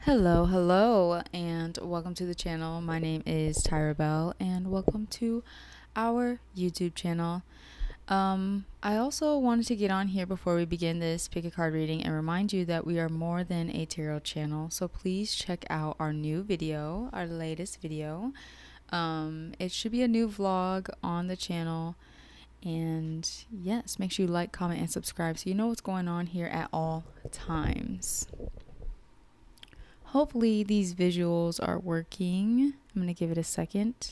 Hello, and welcome to the channel. My name is Tyrabell, and welcome to our YouTube channel. I also wanted to get on here before we begin this pick a card reading and remind you that we are more than a tarot channel, so please check out our new video, our latest video. It should be a new vlog on the channel, and yes, make sure you like, comment, and subscribe so you know what's going on here at all times. Hopefully these visuals are working. I'm going to give it a second.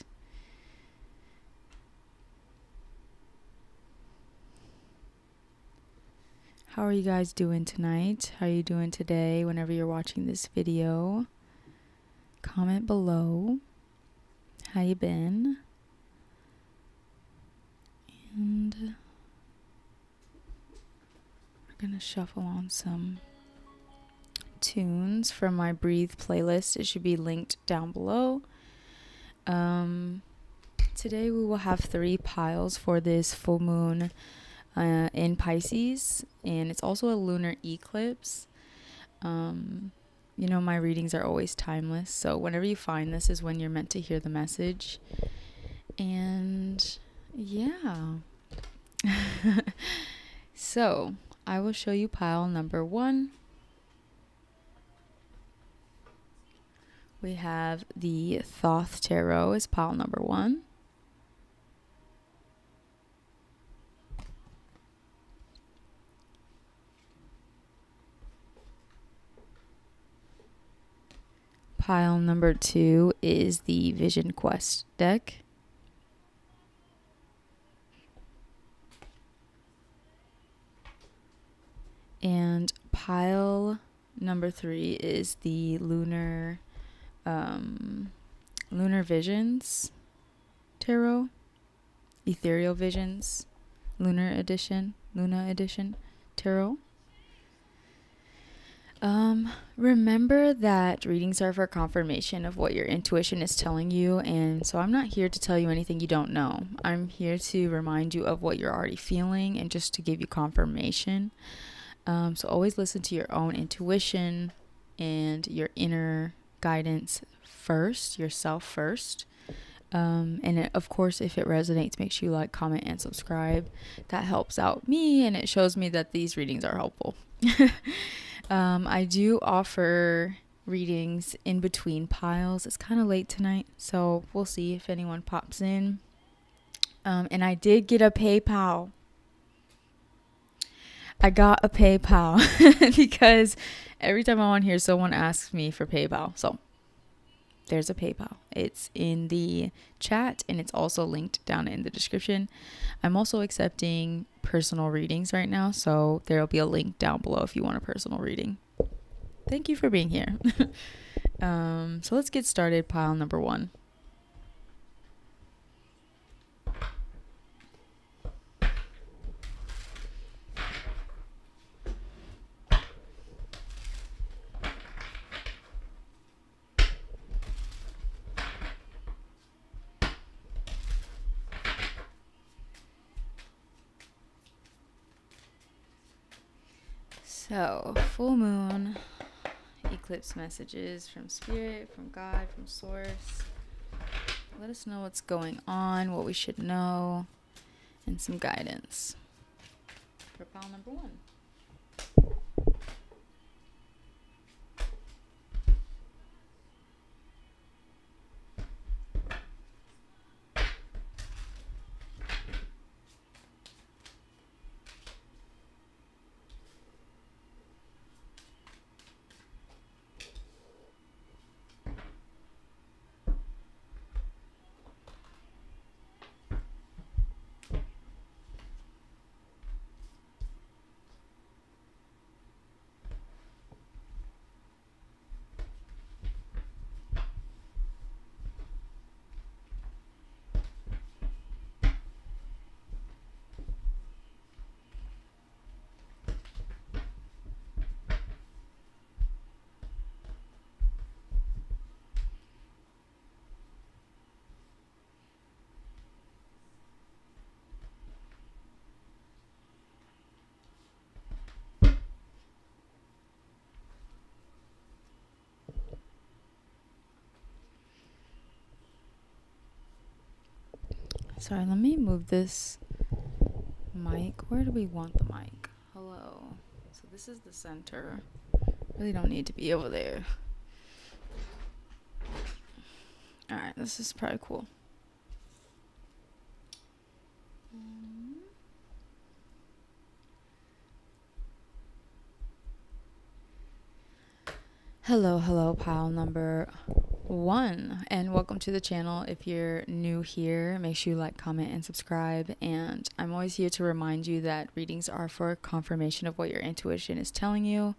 How are you guys doing tonight? How are you doing today whenever you're watching this video? Comment below. How you been? And we're going to shuffle on some tunes from my Breathe playlist. It should be linked down below. Today we will have 3 piles for this full moon in Pisces, and it's also a lunar eclipse. You know, my readings are always timeless, so whenever you find this is when you're meant to hear the message. And yeah. So I will show you pile number 1. We have the Thoth Tarot is pile number 1. Pile number 2 is the Vision Quest deck. And pile number 3 is the Lunar Visions Tarot. Ethereal Visions Luna Edition Tarot. Remember that readings are for confirmation of what your intuition is telling you, and so I'm not here to tell you anything you don't know. I'm here to remind you of what you're already feeling and just to give you confirmation. So always listen to your own intuition and your inner guidance first, yourself first. Of course, if it resonates, make sure you like, comment, and subscribe. That helps out me, and it shows me that these readings are helpful. I do offer readings in between piles. It's kind of late tonight, so we'll see if anyone pops in. And I did get a PayPal. I got a PayPal because every time I'm on here, someone asks me for PayPal. So there's a PayPal. It's in the chat, and it's also linked down in the description. I'm also accepting personal readings right now, so there'll be a link down below if you want a personal reading. Thank you for being here. So let's get started. Pile number 1. So, full moon, eclipse messages from Spirit, from God, from Source. Let us know what's going on, what we should know, and some guidance for pile number 1. Sorry, let me move this mic. Where do we want the mic? Hello. So this is the center. Really don't need to be over there. Alright, this is probably cool. Hello, pile number 1, and welcome to the channel. If you're new here, make sure you like, comment, and subscribe. And I'm always here to remind you that readings are for confirmation of what your intuition is telling you.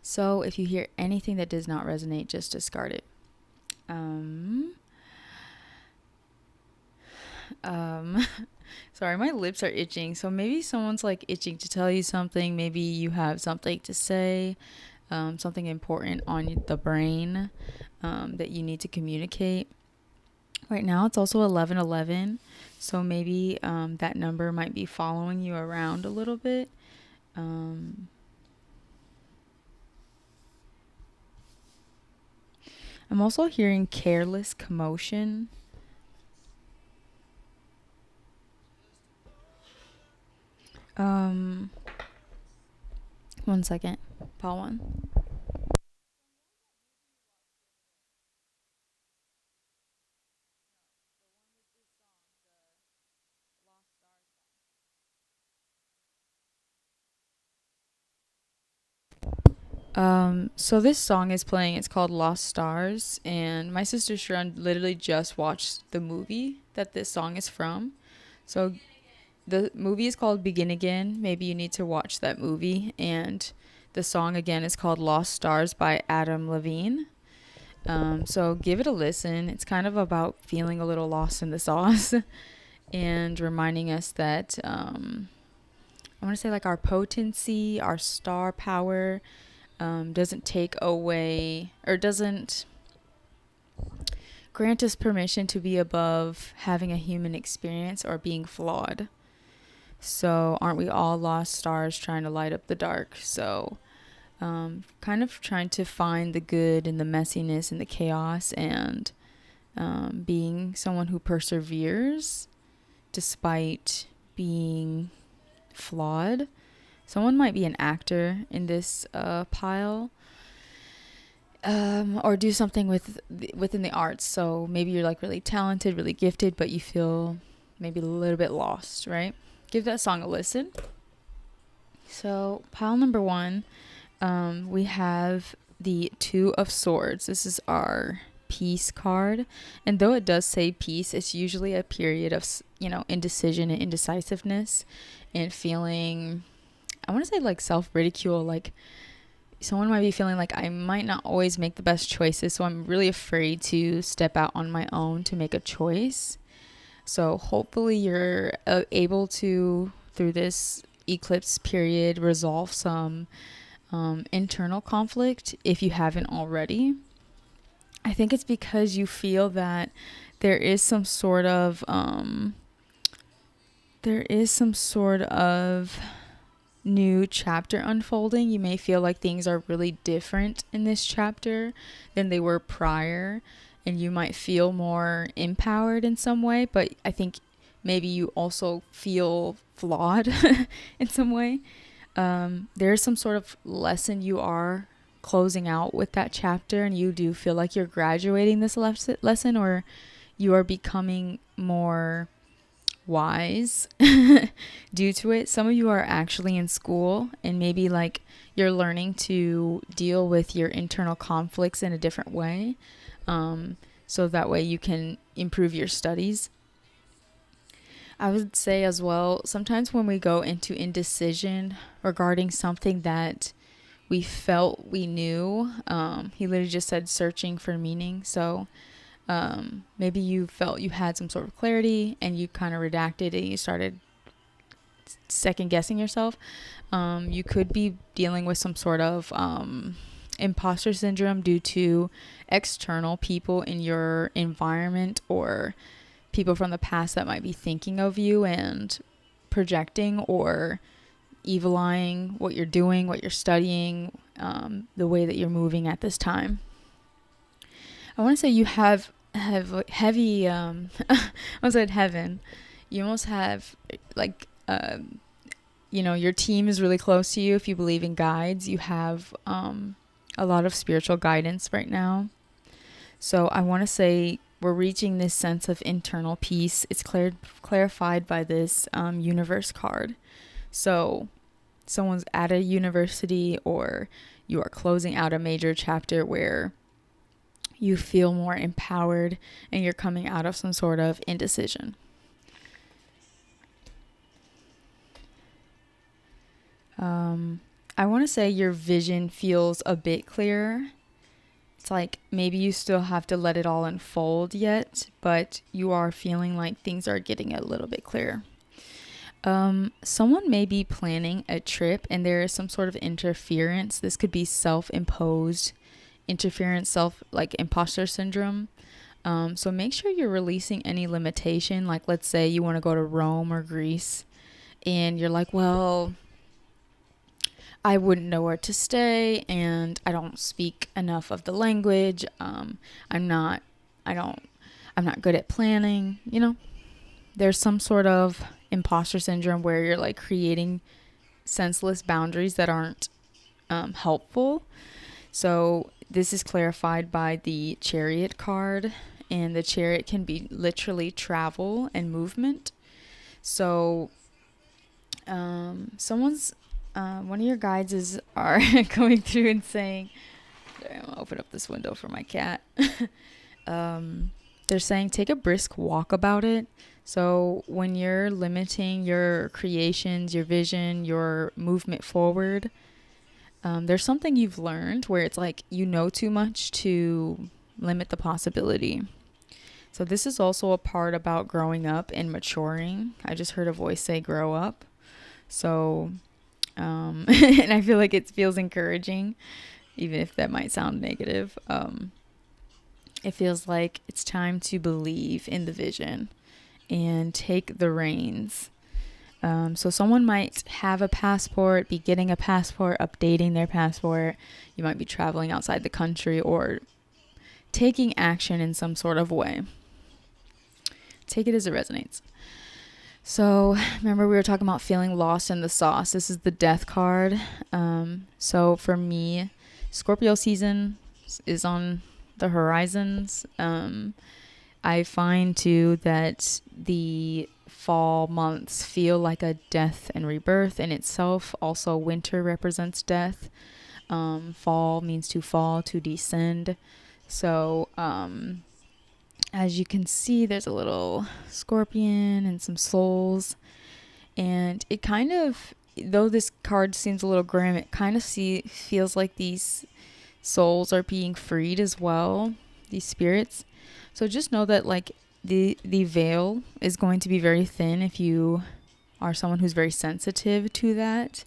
So if you hear anything that does not resonate, just discard it. Sorry, my lips are itching. So maybe someone's like itching to tell you something. Maybe you have something to say. Something important on the brain that you need to communicate. Right now it's also 11:11, so maybe that number might be following you around a little bit. I'm also hearing careless commotion. One second. Pile 1. So this song is playing. It's called Lost Stars, and my sister Sharon literally just watched the movie that this song is from. So the movie is called Begin Again. Maybe you need to watch that movie. And the song again is called Lost Stars by Adam Levine. So give it a listen. It's kind of about feeling a little lost in the sauce and reminding us that I want to say like our potency, our star power doesn't take away or doesn't grant us permission to be above having a human experience or being flawed. So aren't we all lost stars trying to light up the dark? So kind of trying to find the good in the messiness and the chaos, and being someone who perseveres despite being flawed. Someone might be an actor in this pile, or do something within the arts. So maybe you're like really talented, really gifted, but you feel maybe a little bit lost, right? Give that song a listen. So pile number 1, we have the 2 of Swords. This is our peace card, and though it does say peace, it's usually a period of indecision and indecisiveness and feeling, I want to say like self-ridicule. Like someone might be feeling like I might not always make the best choices, so I'm really afraid to step out on my own to make a choice. So hopefully you're able to, through this eclipse period, resolve some internal conflict if you haven't already. I think it's because you feel that there is some sort of new chapter unfolding. You may feel like things are really different in this chapter than they were prior, and you might feel more empowered in some way, but I think maybe you also feel flawed in some way. There's some sort of lesson you are closing out with that chapter, and you do feel like you're graduating this lesson, or you are becoming more wise due to it. Some of you are actually in school, and maybe like you're learning to deal with your internal conflicts in a different way, so that way you can improve your studies. I would say as well, sometimes when we go into indecision regarding something that we felt we knew, he literally just said searching for meaning. So maybe you felt you had some sort of clarity and you kind of redacted and you started second guessing yourself. You could be dealing with some sort of imposter syndrome due to external people in your environment, or people from the past that might be thinking of you and projecting or evil eyeing what you're doing, what you're studying, the way that you're moving at this time. I want to say you have heavy I said heaven. You almost have like your team is really close to you. If you believe in guides, you have a lot of spiritual guidance right now. So I want to say we're reaching this sense of internal peace. It's clarified by this universe card. So someone's at a university, or you are closing out a major chapter where you feel more empowered and you're coming out of some sort of indecision. I want to say your vision feels a bit clearer. It's like maybe you still have to let it all unfold yet, but you are feeling like things are getting a little bit clearer. Someone may be planning a trip and there is some sort of interference. This could be self-imposed interference, like imposter syndrome. So make sure you're releasing any limitation. Like, let's say you want to go to Rome or Greece and you're like, well, I wouldn't know where to stay and I don't speak enough of the language. I'm not good at planning. There's some sort of imposter syndrome where you're like creating senseless boundaries that aren't helpful. So this is clarified by the Chariot card, and the Chariot can be literally travel and movement. So someone's one of your guides are going through and saying, sorry, I'm gonna open up this window for my cat. They're saying take a brisk walk about it. So when you're limiting your creations, your vision, your movement forward, there's something you've learned where it's like you know too much to limit the possibility. So this is also a part about growing up and maturing. I just heard a voice say grow up. So, and I feel like it feels encouraging, even if that might sound negative. It feels like it's time to believe in the vision and take the reins. So someone might have a passport, be getting a passport, updating their passport. You might be traveling outside the country or taking action in some sort of way. Take it as it resonates. So remember we were talking about feeling lost in the sauce. This is the Death card. So for me, Scorpio season is on the horizons. I find too that the fall months feel like a death and rebirth in itself. Also, winter represents death. Fall means to fall, to descend. So, as you can see, there's a little scorpion and some souls. And it kind of, though this card seems a little grim, it kind of feels like these souls are being freed as well, these spirits. So just know that like the veil is going to be very thin if you are someone who's very sensitive to that.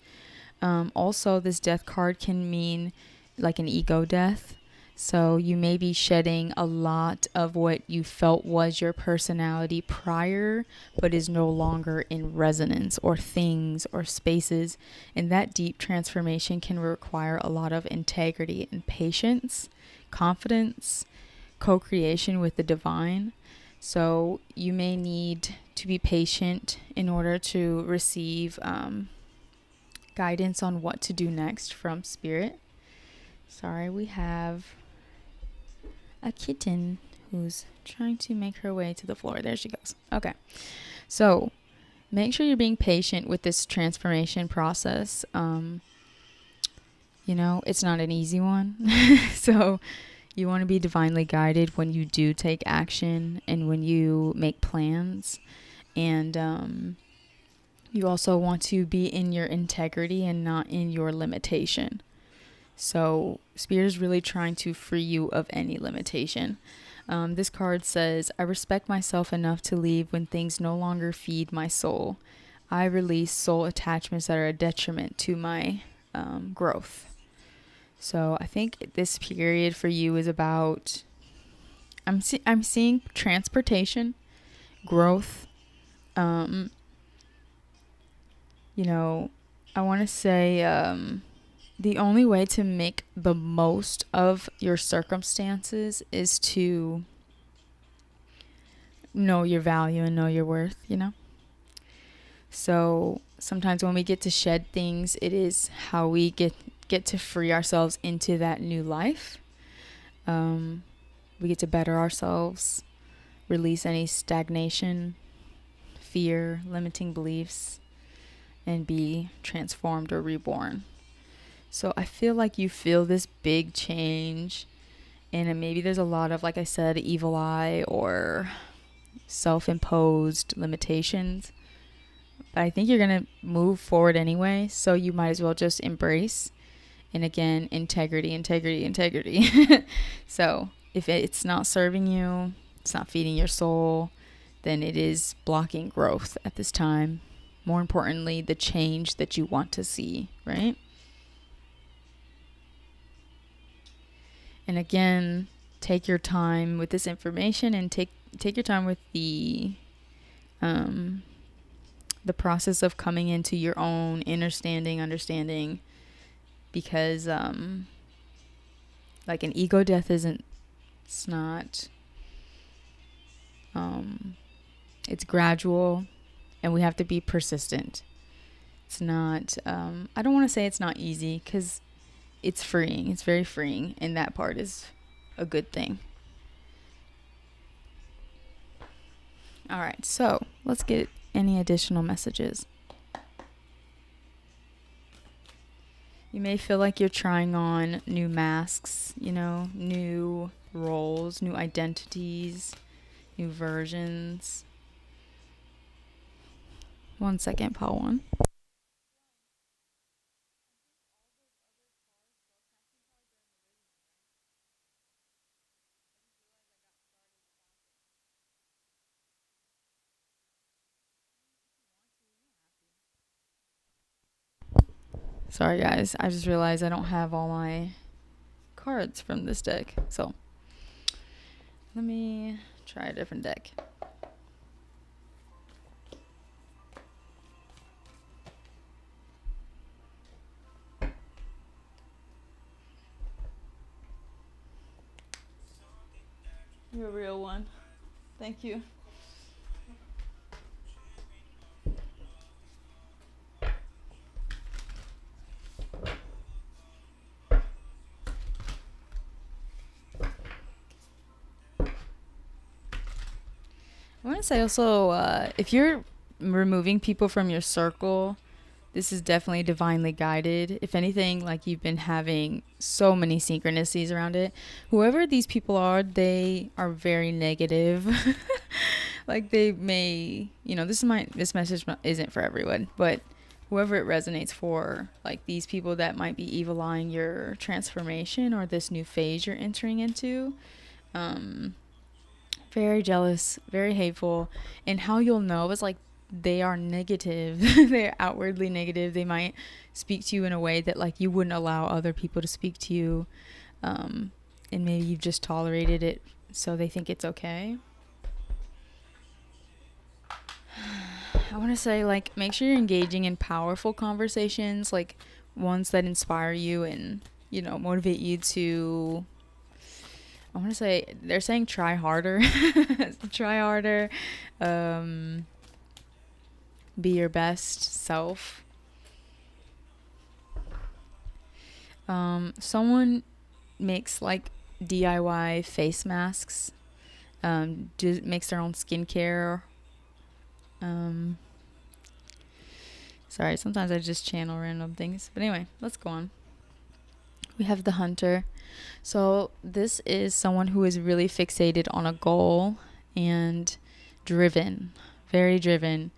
Also, this death card can mean like an ego death. So you may be shedding a lot of what you felt was your personality prior, but is no longer in resonance, or things or spaces. And that deep transformation can require a lot of integrity and patience, confidence, co-creation with the divine. So you may need to be patient in order to receive guidance on what to do next from spirit. Sorry, we have a kitten who's trying to make her way to the floor. There she goes. Okay. So make sure you're being patient with this transformation process. It's not an easy one. So you want to be divinely guided when you do take action and when you make plans. And you also want to be in your integrity and not in your limitation. So Spirit is really trying to free you of any limitation. This card says, I respect myself enough to leave when things no longer feed my soul. I release soul attachments that are a detriment to my growth. So I think this period for you is about, I'm seeing transportation, growth. I want to say the only way to make the most of your circumstances is to know your value and know your worth, So sometimes when we get to shed things, it is how we get to free ourselves into that new life. We get to better ourselves, release any stagnation, fear, limiting beliefs, and be transformed or reborn. So I feel like you feel this big change, and maybe there's a lot of, like I said, evil eye or self-imposed limitations. But I think you're going to move forward anyway, so you might as well just embrace. And again, integrity, integrity, integrity. So if it's not serving you, it's not feeding your soul, then it is blocking growth at this time. More importantly, the change that you want to see, right? And again, take your time with this information, and take your time with the process of coming into your own understanding, because like an ego death it's not, it's gradual, and we have to be persistent. It's not, I don't want to say it's not easy, because it's freeing. It's very freeing, and that part is a good thing. All right, so let's get any additional messages. You may feel like you're trying on new masks, new roles, new identities, new versions. 1 second, Paul 1. Sorry, guys. I just realized I don't have all my cards from this deck. So, let me try a different deck. You're a real one. Thank you. I want to say also, if you're removing people from your circle, this is definitely divinely guided. If anything, like, you've been having so many synchronicities around it. Whoever these people are, they are very negative. Like, they may, this message isn't for everyone, but whoever it resonates for, like, these people that might be evil eyeing your transformation or this new phase you're entering into, very jealous, very hateful. And how you'll know is, like, they are negative. They're outwardly negative. They might speak to you in a way that, like, you wouldn't allow other people to speak to you. And maybe you've just tolerated it, so they think it's okay. I want to say, like, make sure you're engaging in powerful conversations, like ones that inspire you and, motivate you to, I want to say, they're saying try harder. Try harder. Be your best self. Someone makes, like, DIY face masks. Makes their own skincare. Sorry, sometimes I just channel random things. But anyway, let's go on. We have the hunter. So this is someone who is really fixated on a goal and driven, very driven.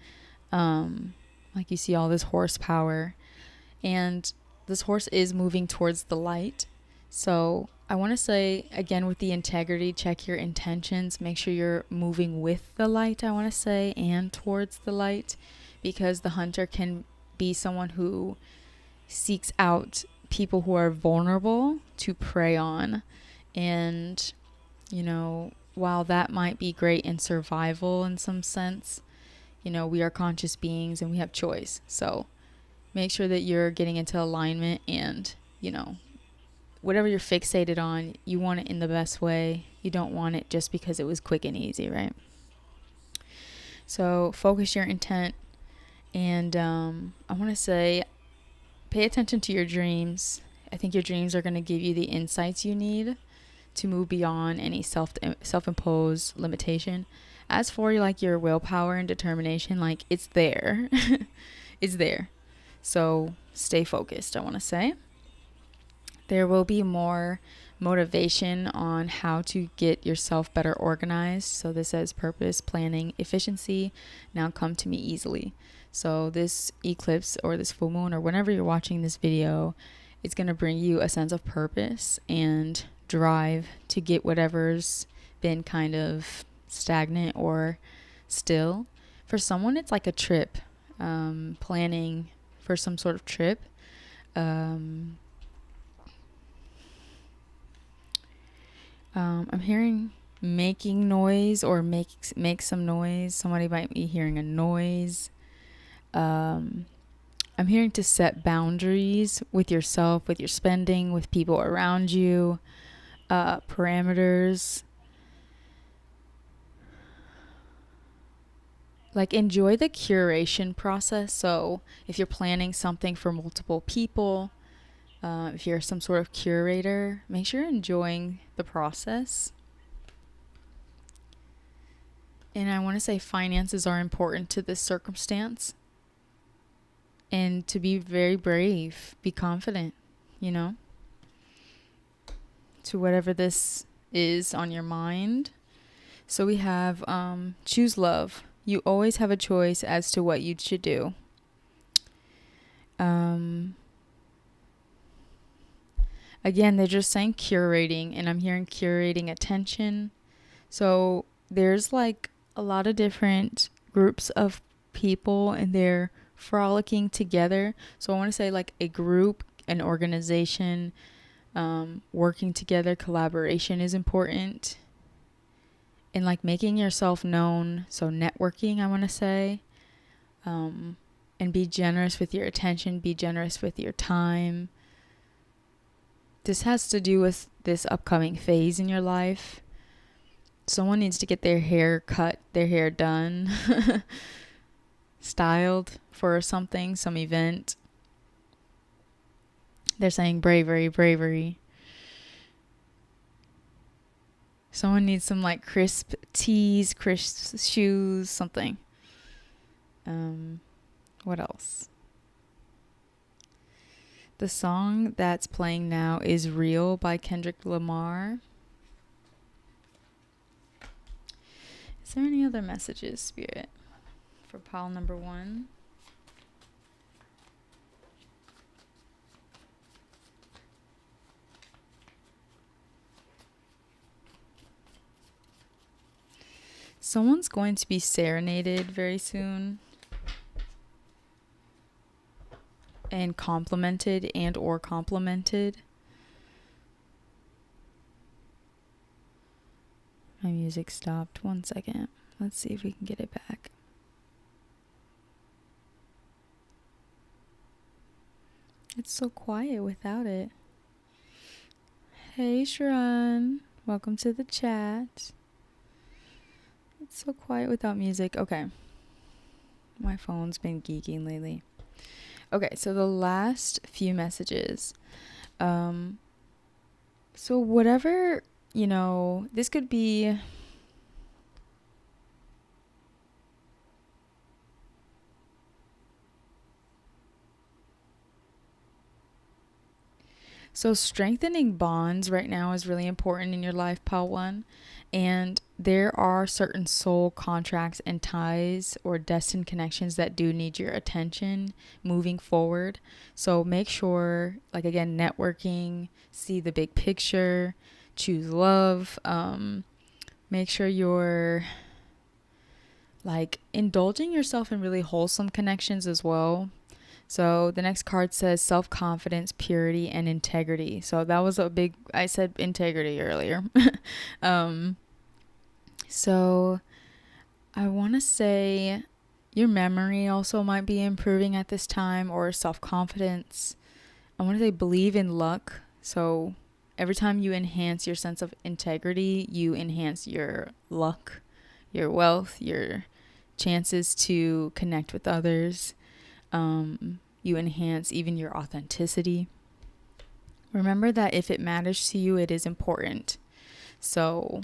Like, you see all this horsepower, and this horse is moving towards the light. So I want to say, again, with the integrity, check your intentions. Make sure you're moving with the light, I want to say, and towards the light, because the hunter can be someone who seeks out people who are vulnerable to prey on. And, while that might be great in survival in some sense, we are conscious beings and we have choice. So make sure that you're getting into alignment, and, whatever you're fixated on, you want it in the best way. You don't want it just because it was quick and easy, right? So focus your intent And I want to say, pay attention to your dreams. I think your dreams are going to give you the insights you need to move beyond any self-imposed limitation. As for like your willpower and determination, like it's there. It's there. So stay focused, I want to say. There will be more motivation on how to get yourself better organized. So this says purpose, planning, efficiency. Now come to me easily. So this eclipse or this full moon or whenever you're watching this video, it's going to bring you a sense of purpose and drive to get whatever's been kind of stagnant or still. For someone, it's like a trip, planning for some sort of trip. I'm hearing making noise or make some noise. Somebody might be hearing a noise. I'm hearing to set boundaries with yourself, with your spending, with people around you, parameters. Like enjoy the curation process. So if you're planning something for multiple people, if you're some sort of curator, make sure you're enjoying the process. And I want to say finances are important to this circumstance. And to be very brave, be confident, to whatever this is on your mind. So we have choose love. You always have a choice as to what you should do. Again, they're just saying curating, and I'm hearing curating attention. So there's like a lot of different groups of people, and they're frolicking together. So I want to say like a group, an organization, working together, collaboration is important. And like making yourself known. So networking, I want to say. And be generous with your attention, be generous with your time. This has to do with this upcoming phase in your life. Someone needs to get their hair cut, their hair done, styled for something, some event. They're saying bravery, bravery. Someone needs some like crisp tees, crisp shoes, something. What else? The song that's playing now is Real by Kendrick Lamar. Is there any other messages, Spirit, for pile number 1? Someone's going to be serenaded very soon. And complimented and or complimented. My music stopped. 1 second. Let's see if we can get it back. It's so quiet without it. Hey, Sharon. Welcome to the chat. It's so quiet without music. Okay. My phone's been geeking lately. Okay, so the last few messages. So whatever, this could be... So strengthening bonds right now is really important in your life, Pile 1. And there are certain soul contracts and ties or destined connections that do need your attention moving forward. So make sure, like again, networking, see the big picture, choose love. Make sure you're like indulging yourself in really wholesome connections as well. So the next card says self-confidence, purity, and integrity. So that was I said integrity earlier. So I want to say your memory also might be improving at this time, or self-confidence. I want to say believe in luck. So every time you enhance your sense of integrity, you enhance your luck, your wealth, your chances to connect with others. You enhance even your authenticity. Remember that if it matters to you, it is important. So,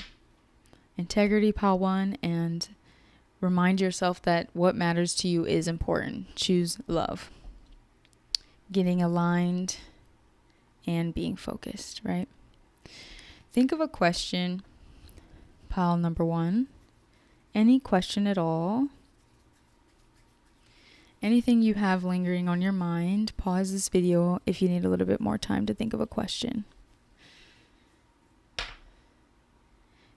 integrity, pile 1, and remind yourself that what matters to you is important. Choose love. Getting aligned and being focused, right? Think of a question, pile number 1. Any question at all. Anything you have lingering on your mind, pause this video if you need a little bit more time to think of a question.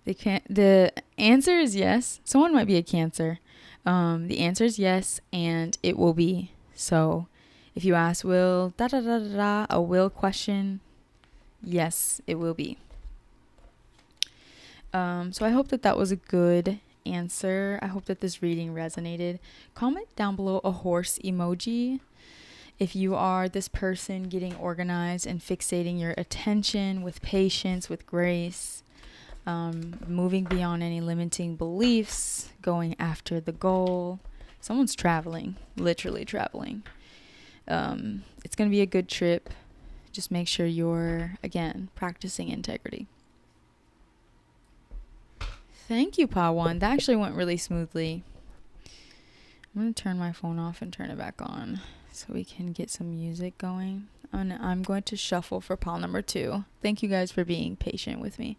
The answer is yes. Someone might be a Cancer. The answer is yes, and it will be. So if you ask will a will question, yes, it will be. So I hope that was a good answer. I hope that this reading resonated. Comment down below a horse emoji if you are this person getting organized and fixating your attention with patience, with grace, moving beyond any limiting beliefs, going after the goal. Someone's traveling, literally traveling. It's going to be a good trip. Just make sure you're, again, practicing integrity. Thank you, pile 1. That actually went really smoothly. I'm going to turn my phone off and turn it back on so we can get some music going. And I'm going to shuffle for pile number 2. Thank you guys for being patient with me.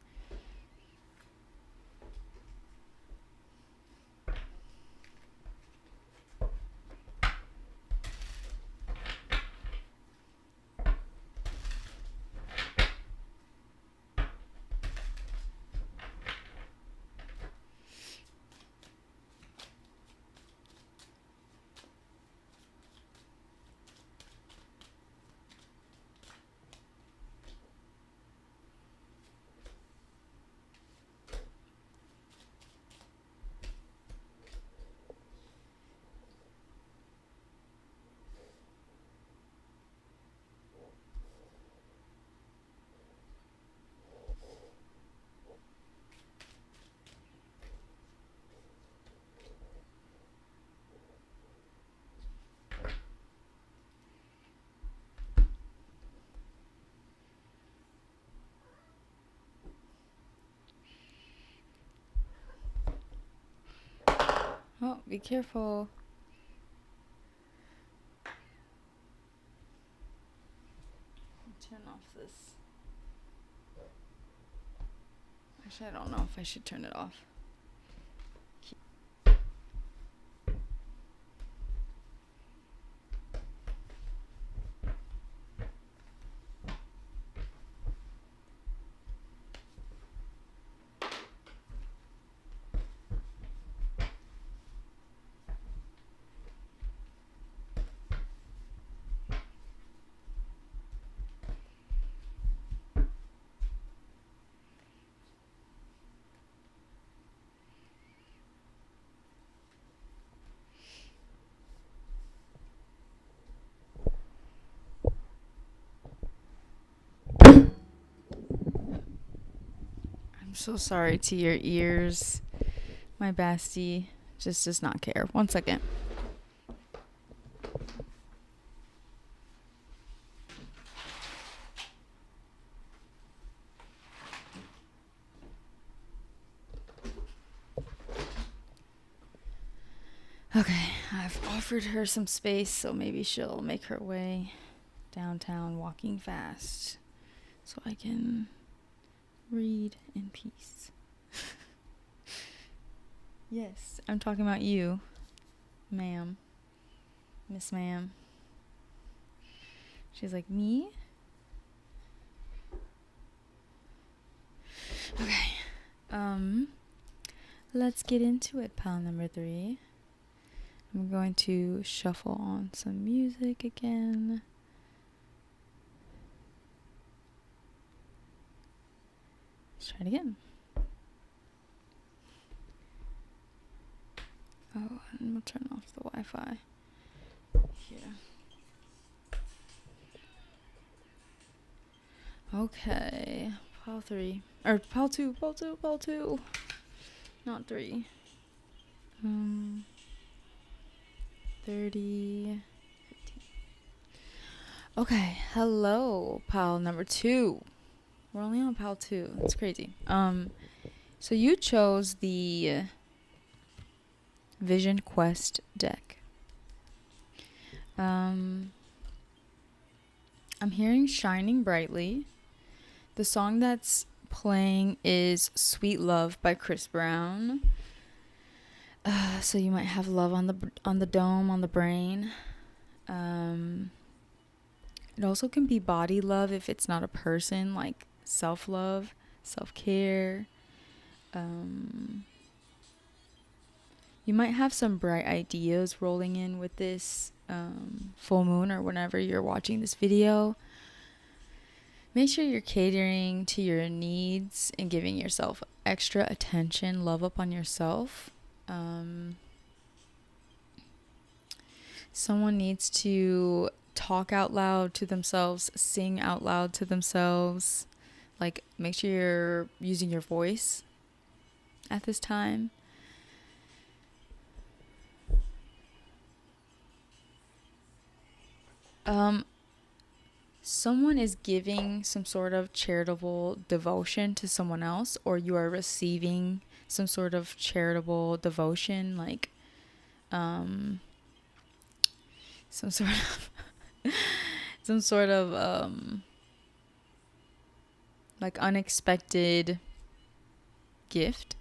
Oh, be careful. Turn off this. Actually, I don't know if I should turn it off. I'm so sorry to your ears. My bestie just does not care. 1 second. Okay, I've offered her some space, so maybe she'll make her way downtown walking fast so I can read in peace. Yes, I'm talking about you, ma'am. Miss Ma'am. She's like, me? Okay. Let's get into it, pile number 3. I'm going to shuffle on some music again. Let's try it again. Oh, and we'll turn off the Wi-Fi. Here. Okay. Pile 3. Or pile 2, pile 2, pile 2. Not 3. 30. Okay, hello, pile number 2. We're only on pile 2. That's crazy. So you chose the Vision Quest deck. I'm hearing Shining Brightly. The song that's playing is Sweet Love by Chris Brown. So you might have love on the dome, on the brain. It also can be body love if it's not a person, like self-love, self-care. You might have some bright ideas rolling in with this full moon or whenever you're watching this video. Make sure you're catering to your needs and giving yourself extra attention, love up on yourself. Someone needs to talk out loud to themselves, sing out loud to themselves. Like, make sure you're using your voice at this time. Someone is giving some sort of charitable devotion to someone else, or you are receiving some sort of charitable devotion, like some sort of some sort of like unexpected gift.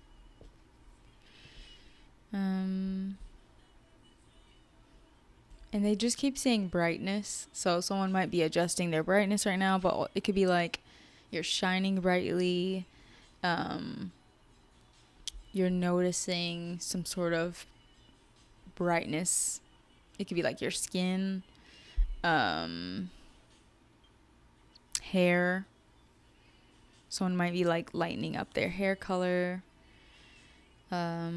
And they just keep saying brightness. So someone might be adjusting their brightness right now, but it could be like you're shining brightly. You're noticing some sort of brightness. It could be like your skin, hair. Someone might be like lightening up their hair color. I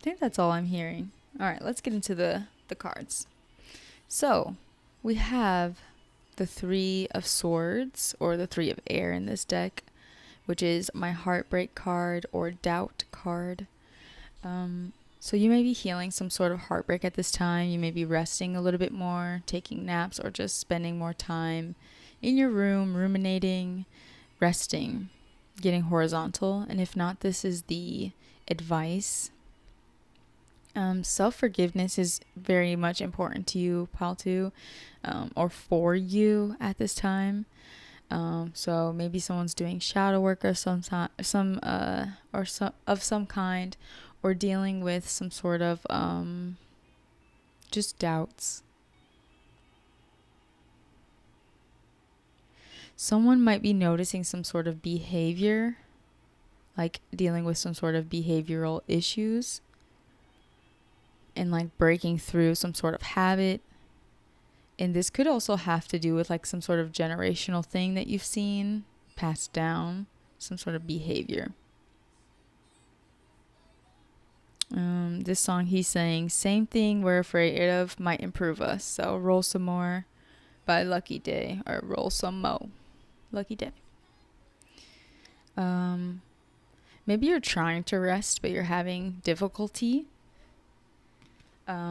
think that's all I'm hearing. All right, let's get into the cards. So we have the 3 of Swords, or the 3 of Air in this deck, which is my Heartbreak card or Doubt card. So you may be healing some sort of heartbreak at this time. You may be resting a little bit more, taking naps, or just spending more time in your room, ruminating, resting, getting horizontal. And if not, this is the advice. Self-forgiveness is very much important to you, pal 2, or for you at this time. So maybe someone's doing shadow work or some of some kind, or dealing with some sort of just doubts. Someone might be noticing some sort of behavior, like dealing with some sort of behavioral issues, and like breaking through some sort of habit. And this could also have to do with like some sort of generational thing that you've seen passed down, some sort of behavior. This song he's saying, same thing we're afraid of might improve us. So Roll Some More by Lucky Day, or Roll Some Mo, Lucky Day. Maybe you're trying to rest, but you're having difficulty.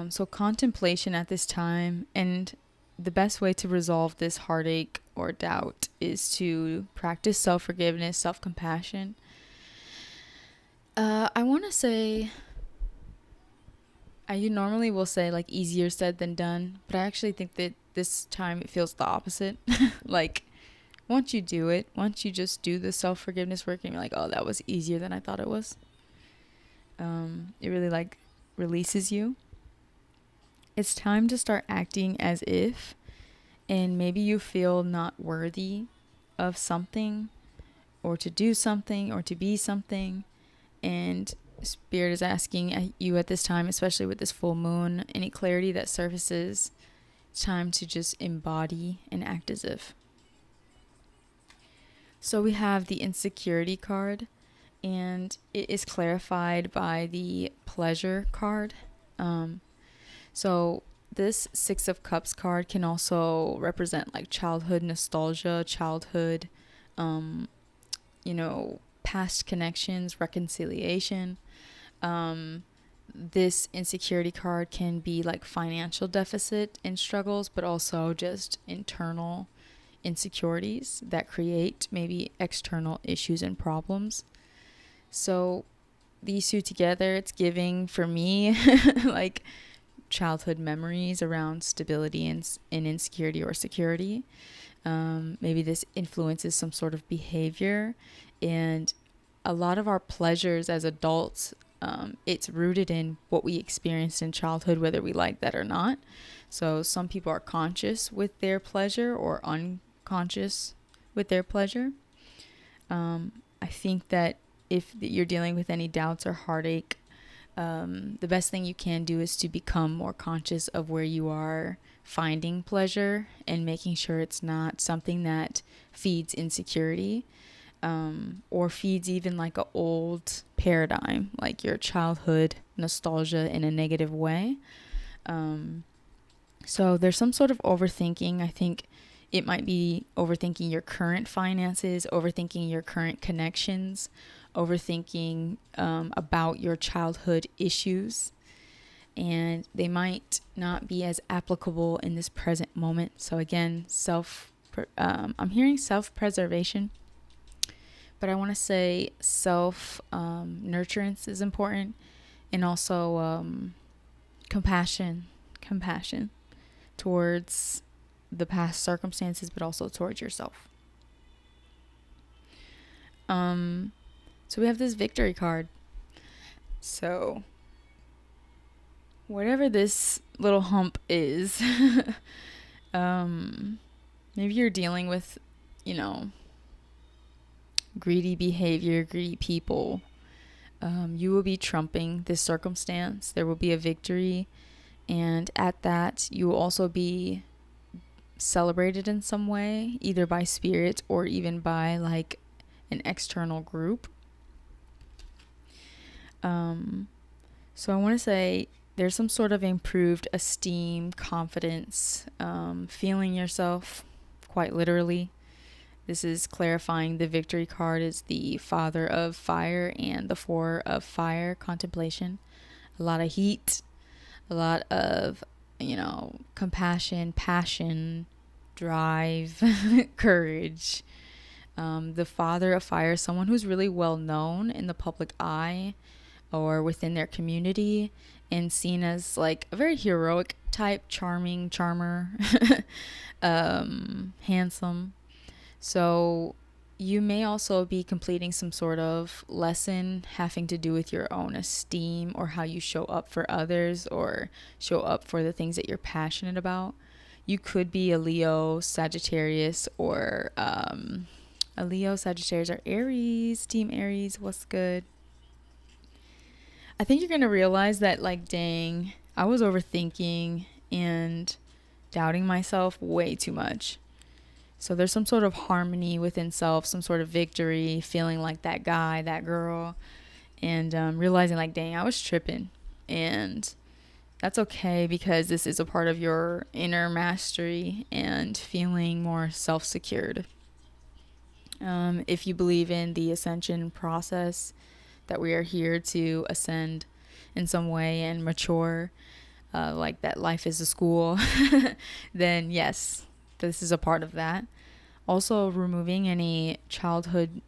So contemplation at this time, and the best way to resolve this heartache or doubt is to practice self-forgiveness, self-compassion. I want to say, you normally will say like easier said than done, but I actually think that this time it feels the opposite. Like once you do it, once you just do the self-forgiveness work, and you're like, oh, that was easier than I thought it was. It really like releases you. It's time to start acting as if, and maybe you feel not worthy of something, or to do something, or to be something, and Spirit is asking you at this time, especially with this full moon, any clarity that surfaces, it's time to just embody and act as if. So we have the Insecurity card, and it is clarified by the Pleasure card. So this 6 of Cups card can also represent like childhood nostalgia, childhood, past connections, reconciliation. this insecurity card can be like financial deficit and struggles, but also just internal insecurities that create maybe external issues and problems. So these two together, it's giving for me like childhood memories around stability and insecurity or security. Maybe this influences some sort of behavior, and a lot of our pleasures as adults, it's rooted in what we experienced in childhood, whether we like that or not. So some people are conscious with their pleasure or unconscious with their pleasure. I think that if you're dealing with any doubts or heartache, the best thing you can do is to become more conscious of where you are finding pleasure and making sure it's not something that feeds insecurity, or feeds even like an old paradigm, like your childhood nostalgia in a negative way. So there's some sort of overthinking. I think it might be overthinking your current finances, overthinking your current connections, overthinking about your childhood issues. And they might not be as applicable in this present moment. So again, I'm hearing self-preservation, but I want to say nurturance is important, and also compassion towards the past circumstances, but also towards yourself. So we have this victory card. So whatever this little hump is, maybe you're dealing with, greedy behavior, greedy people. You will be trumping this circumstance. There will be a victory. And at that, you will also be celebrated in some way, either by spirit or even by like an external group. So I want to say there's some sort of improved esteem, confidence, feeling yourself quite literally. This is clarifying the victory card is the Father of Fire and the Four of Fire, contemplation. A lot of heat, a lot of, compassion, passion, drive, courage. The Father of Fire is someone who's really well known in the public eye or within their community and seen as like a very heroic type, charmer, handsome. So you may also be completing some sort of lesson having to do with your own esteem or how you show up for others or show up for the things that you're passionate about. You could be a Leo, Sagittarius, or a Leo, Sagittarius, or Aries. Team Aries, what's good? I think you're going to realize that, like, dang, I was overthinking and doubting myself way too much. So there's some sort of harmony within self, some sort of victory, feeling like that guy, that girl, and realizing like, dang, I was tripping. And that's okay, because this is a part of your inner mastery and feeling more self-secured. If you believe in the ascension process, that we are here to ascend in some way and mature, like that life is a school, then yes, this is a part of that. Also removing any childhood,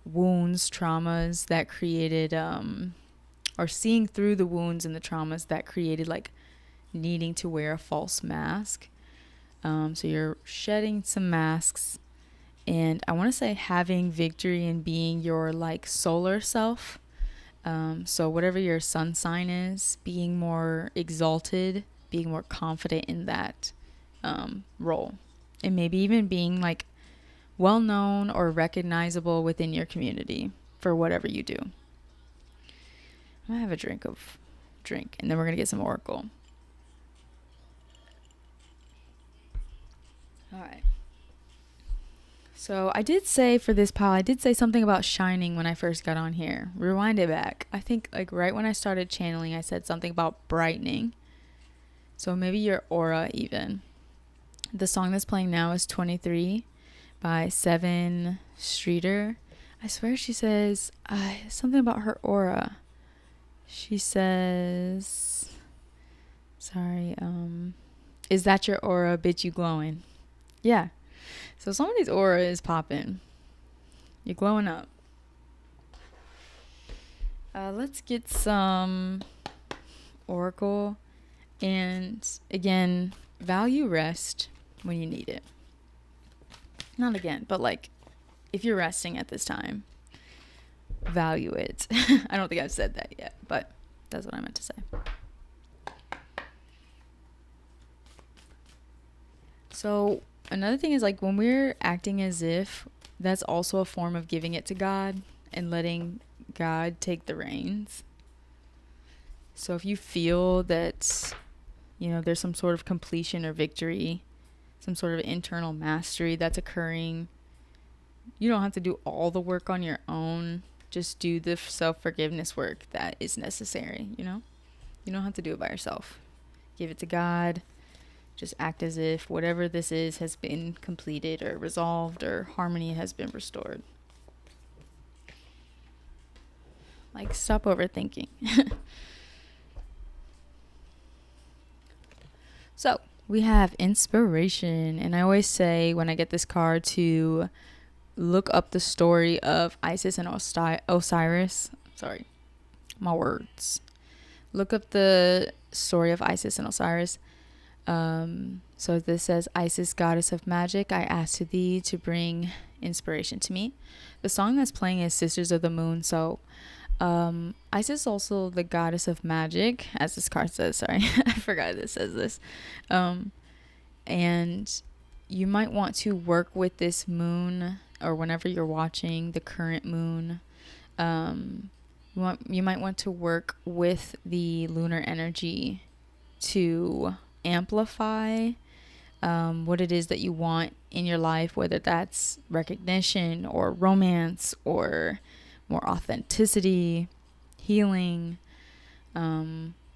wounds, traumas that created, or seeing through the wounds and the traumas that created like needing to wear a false mask. So you're shedding some masks. And I want to say having victory in being your like solar self. So whatever your sun sign is, being more exalted, being more confident in that role. And maybe even being like well known or recognizable within your community for whatever you do. I'm going to have a drink and then we're going to get some oracle. All right. So I did say for this pile, I did say something about shining when I first got on here. Rewind it back. I think like right when I started channeling, I said something about brightening. So maybe your aura even. The song that's playing now is 23 by Seven Streeter. I swear she says something about her aura. She says, sorry, is that your aura, bitch, you glowing? Yeah. So somebody's aura is popping. You're glowing up. Let's get some oracle. And again, value rest when you need it. Not again, but like if you're resting at this time, value it. I don't think I've said that yet, but that's what I meant to say. So another thing is like when we're acting as if, that's also a form of giving it to God and letting God take the reins. So if you feel that, you know, there's some sort of completion or victory, some sort of internal mastery that's occurring, you don't have to do all the work on your own. Just do the self-forgiveness work that is necessary, you know? You don't have to do it by yourself. Give it to God. Just act as if whatever this is has been completed or resolved or harmony has been restored. Like, stop overthinking. So, we have inspiration. And I always say when I get this card to look up the story of Isis and Osiris. Sorry, my words. Look up the story of Isis and Osiris. So this says, Isis, goddess of magic, I ask to thee to bring inspiration to me. The song that's playing is Sisters of the Moon. So Isis is also the goddess of magic, as this card says. Sorry, I forgot it says this. And you might want to work with this moon, or whenever you're watching the current moon, you might want to work with the lunar energy to amplify what it is that you want in your life, whether that's recognition or romance or more authenticity, healing.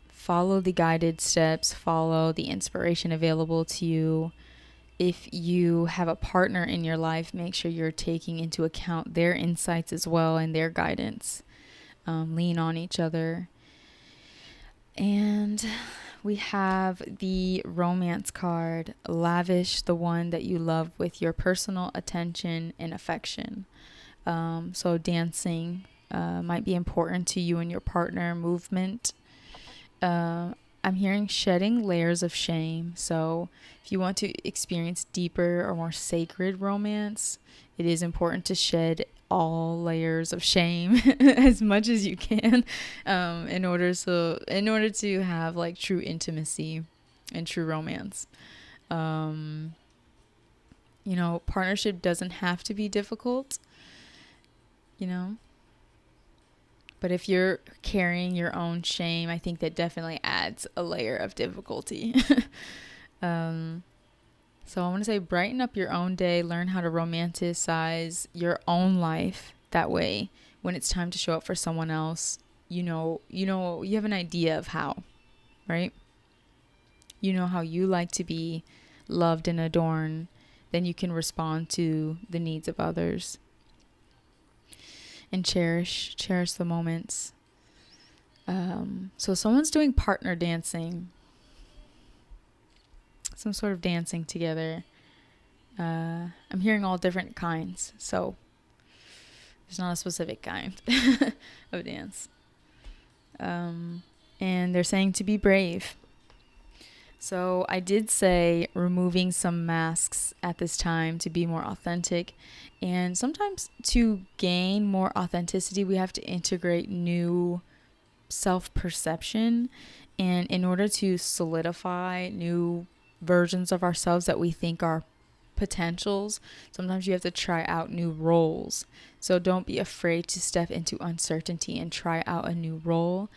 Follow the guided steps, follow the inspiration available to you. If you have a partner in your life, make sure you're taking into account their insights as well and their guidance. Lean on each other. And we have the romance card. Lavish the one that you love with your personal attention and affection. So dancing might be important to you and your partner. Movement. I'm hearing shedding layers of shame. So if you want to experience deeper or more sacred romance, it is important to shed all layers of shame as much as you can, in order to have like true intimacy and true romance. You know, partnership doesn't have to be difficult, you know. But if you're carrying your own shame, I think that definitely adds a layer of difficulty. So I want to say brighten up your own day. Learn how to romanticize your own life. That way, when it's time to show up for someone else, you have an idea of how, right? You know how you like to be loved and adorned. Then you can respond to the needs of others. And cherish the moments. So someone's doing partner dancing, some sort of dancing together. I'm hearing all different kinds, so there's not a specific kind of dance. And they're saying to be brave. So I did say removing some masks at this time to be more authentic. And sometimes to gain more authenticity, we have to integrate new self-perception. And in order to solidify new versions of ourselves that we think are potentials, sometimes you have to try out new roles. So don't be afraid to step into uncertainty and try out a new role.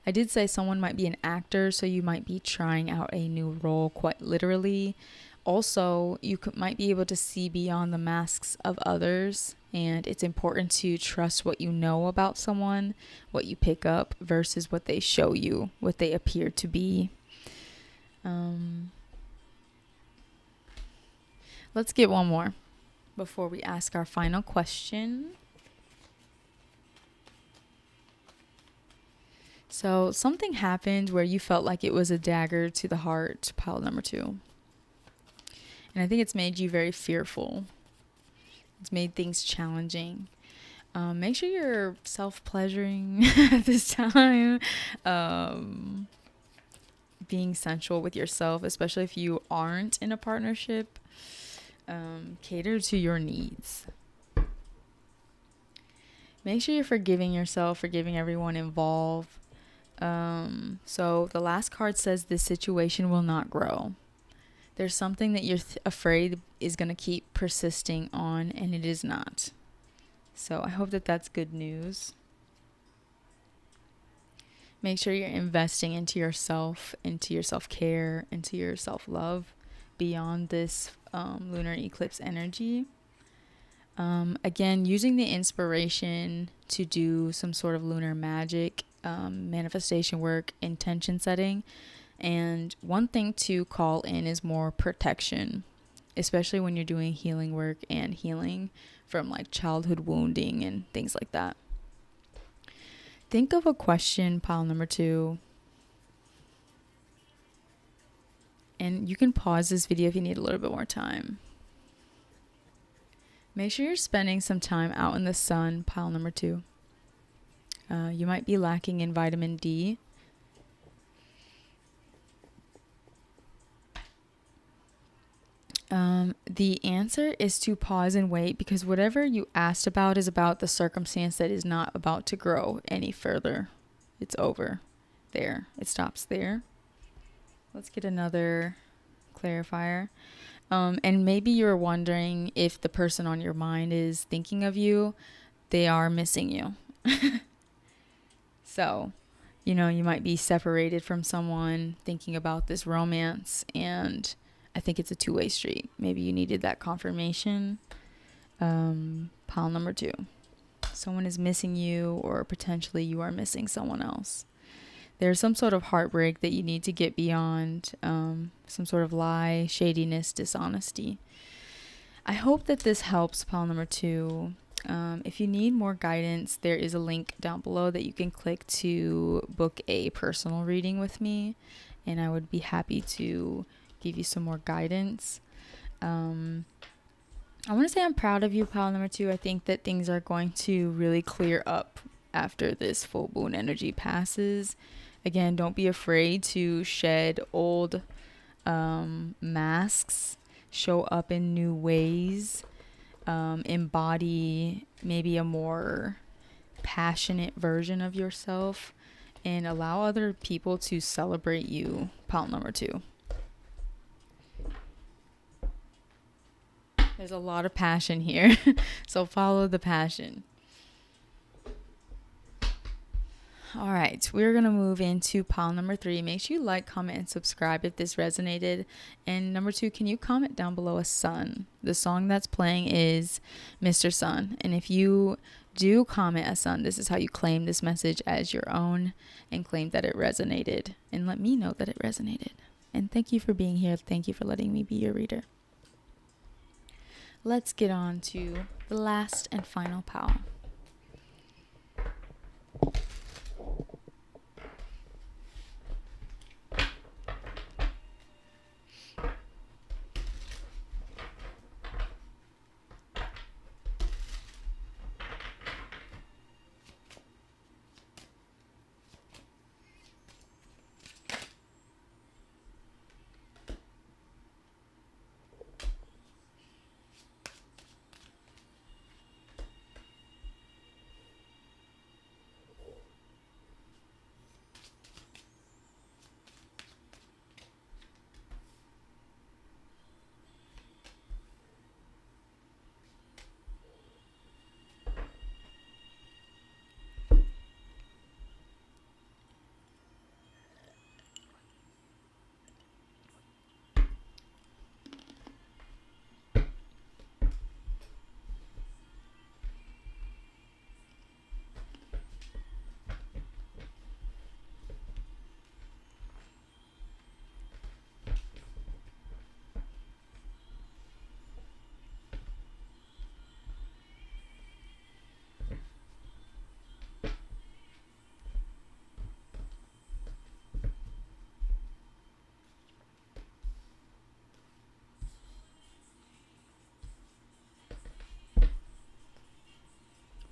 I did say someone might be an actor, so you might be trying out a new role quite literally. Also, you might be able to see beyond the masks of others, and it's important to trust what you know about someone, what you pick up versus what they show you, what they appear to be. Let's get one more before we ask our final question. So something happened where you felt like it was a dagger to the heart, pile number 2. And I think it's made you very fearful. It's made things challenging. Make sure you're self-pleasuring at this time. Being sensual with yourself, especially if you aren't in a partnership. Cater to your needs. Make sure you're forgiving yourself, forgiving everyone involved. So the last card says this situation will not grow. There's something that you're afraid is going to keep persisting on, and it is not. So I hope that that's good news. Make sure you're investing into yourself, into your self-care, into your self-love beyond this lunar eclipse energy. Again, using the inspiration to do some sort of lunar magic, manifestation work, intention setting. And one thing to call in is more protection, especially when you're doing healing work and healing from like childhood wounding and things like that. Think of a question, pile number 2. And you can pause this video if you need a little bit more time. Make sure you're spending some time out in the sun, pile number 2. You might be lacking in vitamin D. The answer is to pause and wait, because whatever you asked about is about the circumstance that is not about to grow any further. It's over there. It stops there. Let's get another clarifier. And maybe you're wondering if the person on your mind is thinking of you. They are missing you. So, you might be separated from someone thinking about this romance, and I think it's a two-way street. Maybe you needed that confirmation. Pile number 2. Someone is missing you, or potentially you are missing someone else. There's some sort of heartbreak that you need to get beyond, some sort of lie, shadiness, dishonesty. I hope that this helps, pile number 2. If you need more guidance, there is a link down below that you can click to book a personal reading with me, and I would be happy to give you some more guidance. I want to say I'm proud of you, pile number 2. I think that things are going to really clear up after this full moon energy passes. Again, don't be afraid to shed old masks, show up in new ways, embody maybe a more passionate version of yourself, and allow other people to celebrate you, pile number 2. There's a lot of passion here, so follow the passion. All right, we're going to move into pile number 3. Make sure you like, comment, and subscribe if this resonated. And number 2, can you comment down below a sun? The song that's playing is Mr. Sun. And if you do comment a sun, this is how you claim this message as your own and claim that it resonated. And let me know that it resonated. And thank you for being here. Thank you for letting me be your reader. Let's get on to the last and final pile.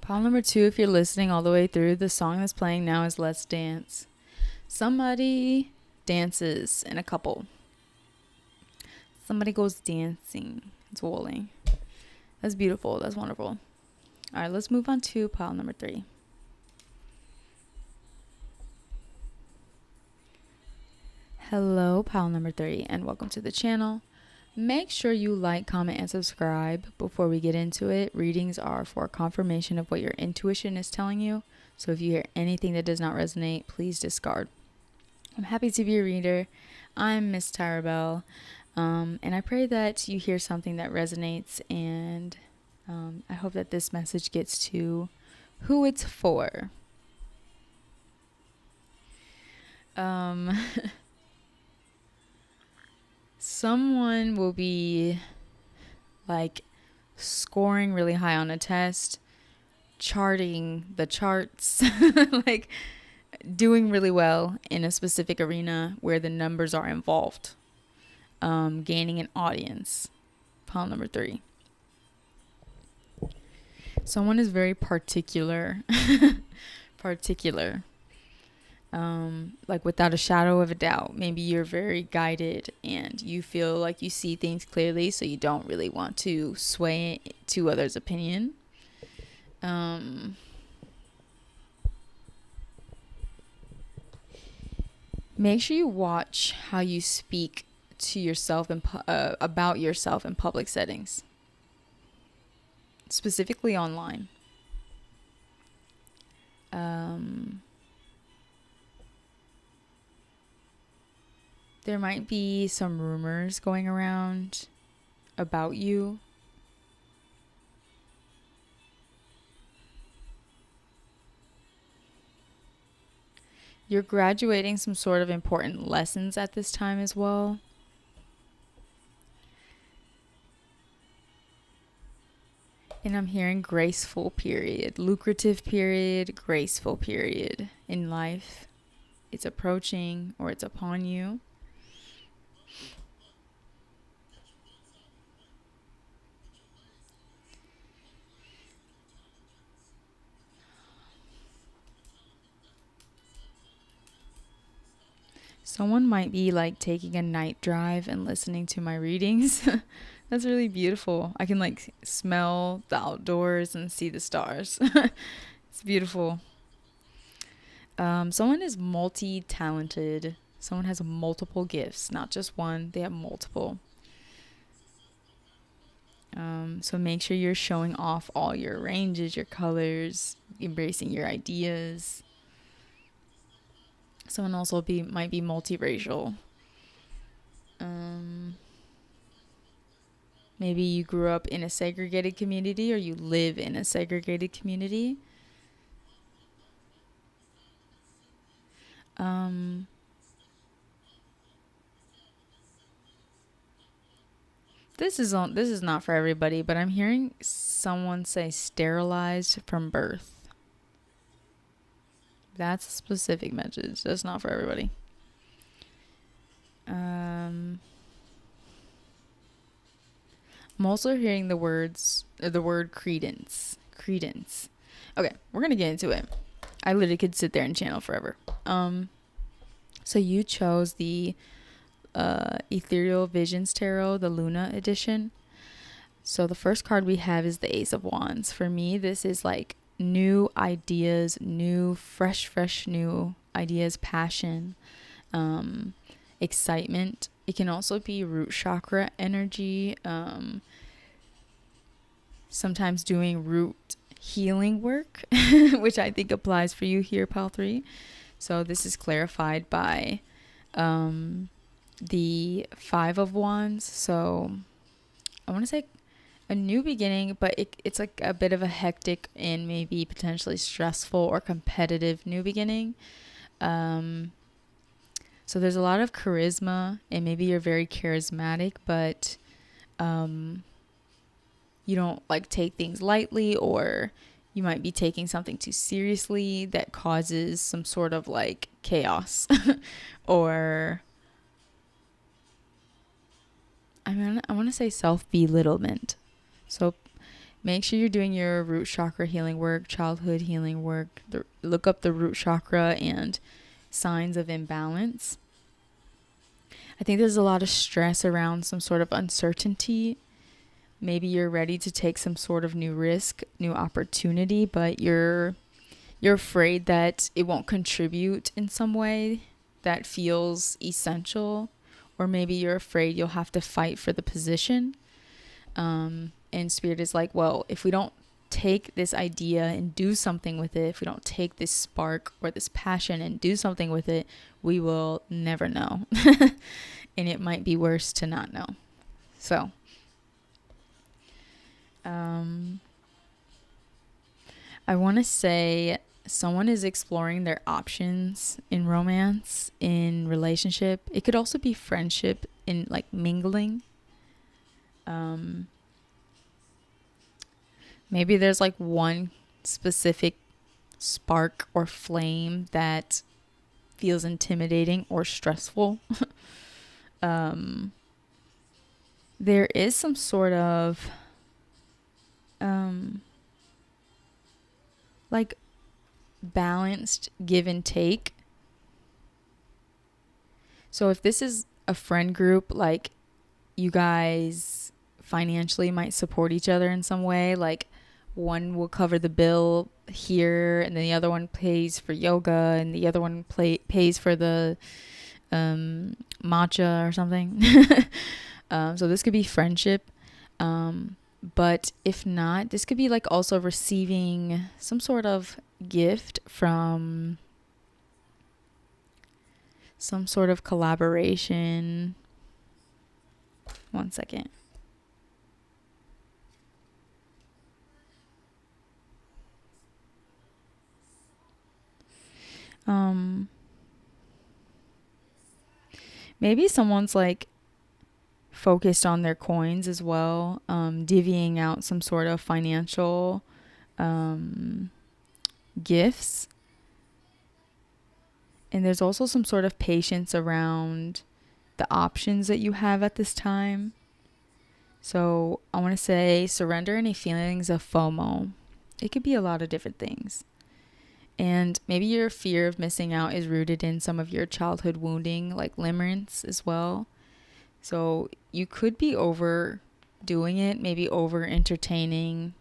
Pile number 2, if you're listening all the way through, the song that's playing now is Let's Dance. Somebody dances in a couple. Somebody goes dancing. It's Wooly. That's beautiful. That's wonderful. All right, let's move on to pile number 3. Hello, pile number 3, and welcome to the channel. Make sure you like, comment, and subscribe before we get into it. Readings are for confirmation of what your intuition is telling you. So if you hear anything that does not resonate, please discard. I'm happy to be your reader. I'm Miss Tyrabell, and I pray that you hear something that resonates, and I hope that this message gets to who it's for. Someone will be like scoring really high on a test, charting the charts, like doing really well in a specific arena where the numbers are involved, gaining an audience. Pile number 3. Someone is very particular, like without a shadow of a doubt. Maybe you're very guided and you feel like you see things clearly, so you don't really want to sway to others' opinion. Make sure you watch how you speak to yourself and about yourself in public settings, specifically online. There might be some rumors going around about you. You're graduating some sort of important lessons at this time as well. And I'm hearing graceful period, lucrative period, graceful period in life. It's approaching or it's upon you. Someone might be like taking a night drive and listening to my readings. That's really beautiful. I can like smell the outdoors and see the stars. It's beautiful. Someone is multi-talented. Someone has multiple gifts, not just one. They have multiple. So make sure you're showing off all your ranges, your colors, embracing your ideas. Someone also might be multiracial. Maybe you grew up in a segregated community or you live in a segregated community. This is not for everybody, but I'm hearing someone say sterilized from birth. That's a specific message. That's not for everybody. I'm also hearing the word credence. Credence. Okay, we're gonna get into it. I literally could sit there and channel forever. So you chose the Ethereal Visions Tarot, the Luna edition. So the first card we have is the Ace of Wands. For me, this is like new ideas, fresh new ideas, passion, excitement. It can also be root chakra energy, sometimes doing root healing work, which I think applies for you here, pile 3. So this is clarified by the 5 of Wands. So I want to say a new beginning, but it's like a bit of a hectic and maybe potentially stressful or competitive new beginning. So there's a lot of charisma, and maybe you're very charismatic, but you don't like take things lightly, or you might be taking something too seriously that causes some sort of like chaos or I want to say self-belittlement. So Make sure you're doing your root chakra healing work, childhood healing work. Look up the root chakra and signs of imbalance. I think there's a lot of stress around some sort of uncertainty. Maybe you're ready to take some sort of new risk, new opportunity, but you're afraid that it won't contribute in some way that feels essential, or maybe you're afraid you'll have to fight for the position. And Spirit is like, well, if we don't take this idea and do something with it, if we don't take this spark or this passion and do something with it, we will never know. And it might be worse to not know. So, I want to say someone is exploring their options in romance, in relationship. It could also be friendship, in like mingling. Maybe there's like one specific spark or flame that feels intimidating or stressful. There is some sort of like balanced give and take. So if this is a friend group, like you guys financially might support each other in some way, like one will cover the bill here and then the other one pays for yoga and the other one pays for the matcha or something. So this could be friendship. But if not, this could be like also receiving some sort of gift from some sort of collaboration. One second. Maybe someone's like focused on their coins as well, divvying out some sort of financial gifts. And there's also some sort of patience around the options that you have at this time. So I want to say surrender any feelings of FOMO. It could be a lot of different things. And maybe your fear of missing out is rooted in some of your childhood wounding, like limerence as well. So you could be overdoing it, maybe over entertaining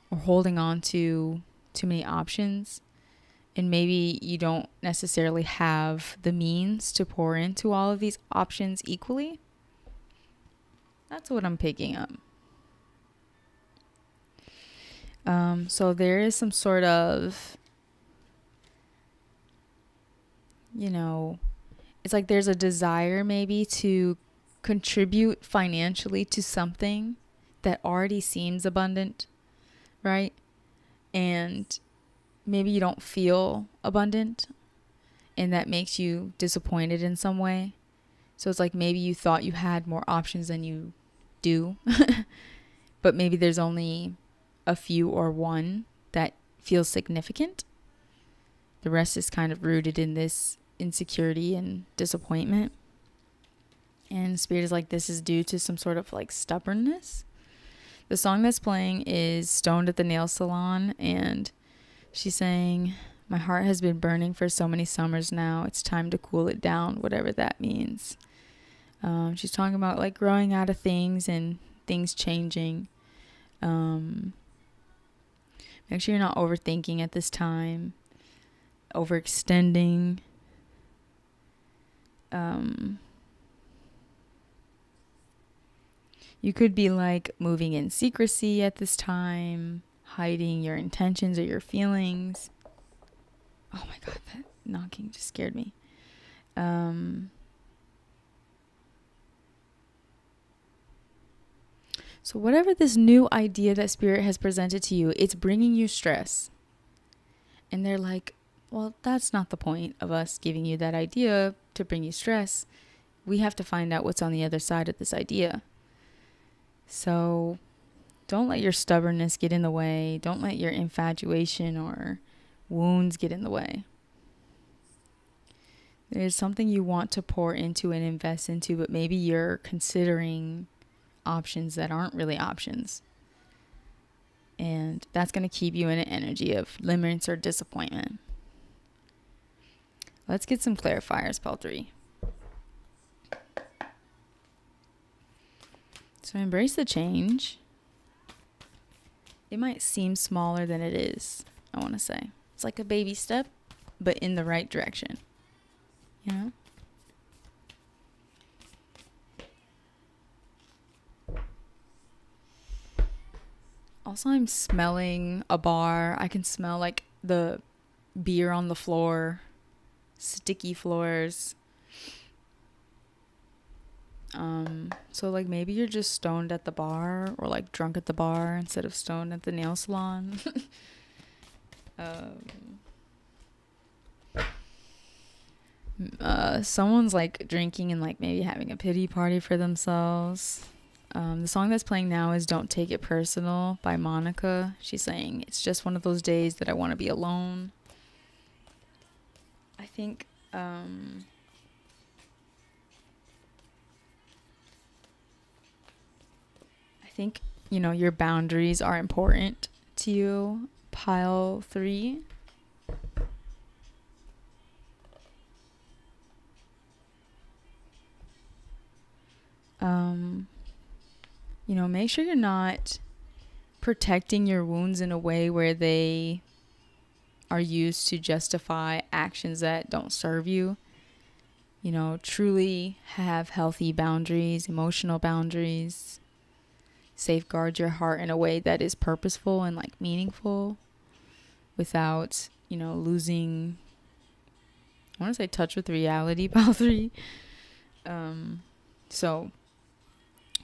or holding on to too many options. And maybe you don't necessarily have the means to pour into all of these options equally. That's what I'm picking up. So there is some sort of, it's like there's a desire maybe to contribute financially to something that already seems abundant, right? And maybe you don't feel abundant and that makes you disappointed in some way. So it's like maybe you thought you had more options than you do, but maybe there's only a few or one that feels significant. The rest is kind of rooted in this insecurity and disappointment. And Spirit is like, this is due to some sort of like stubbornness. The song that's playing is Stoned at the Nail Salon, and she's saying, my heart has been burning for so many summers now. It's time to cool it down, whatever that means. She's talking about like growing out of things and things changing. Make sure you're not overthinking at this time, overextending. You could be like moving in secrecy at this time, hiding your intentions or your feelings. Oh my God, that knocking just scared me. So whatever this new idea that Spirit has presented to you, it's bringing you stress. And they're like, well, that's not the point of us giving you that idea to bring you stress. We have to find out what's on the other side of this idea. So don't let your stubbornness get in the way. Don't let your infatuation or wounds get in the way. There's something you want to pour into and invest into, but maybe you're considering options that aren't really options. And that's going to keep you in an energy of limits or disappointment. Let's get some clarifiers, pile 3. So embrace the change. It might seem smaller than it is, I want to say. It's like a baby step, but in the right direction. You know? Also, I'm smelling a bar. I can smell like the beer on the floor, sticky floors. So like maybe you're just stoned at the bar, or like drunk at the bar instead of stoned at the nail salon. Someone's like drinking and like maybe having a pity party for themselves. The song that's playing now is Don't Take It Personal by Monica. She's saying, it's just one of those days that I want to be alone. I think, you know, your boundaries are important to you. Pile 3. You know, make sure you're not protecting your wounds in a way where they are used to justify actions that don't serve you. You know, truly have healthy boundaries, emotional boundaries. Safeguard your heart in a way that is purposeful and like meaningful without, you know, losing, I want to say, touch with reality, pile 3. So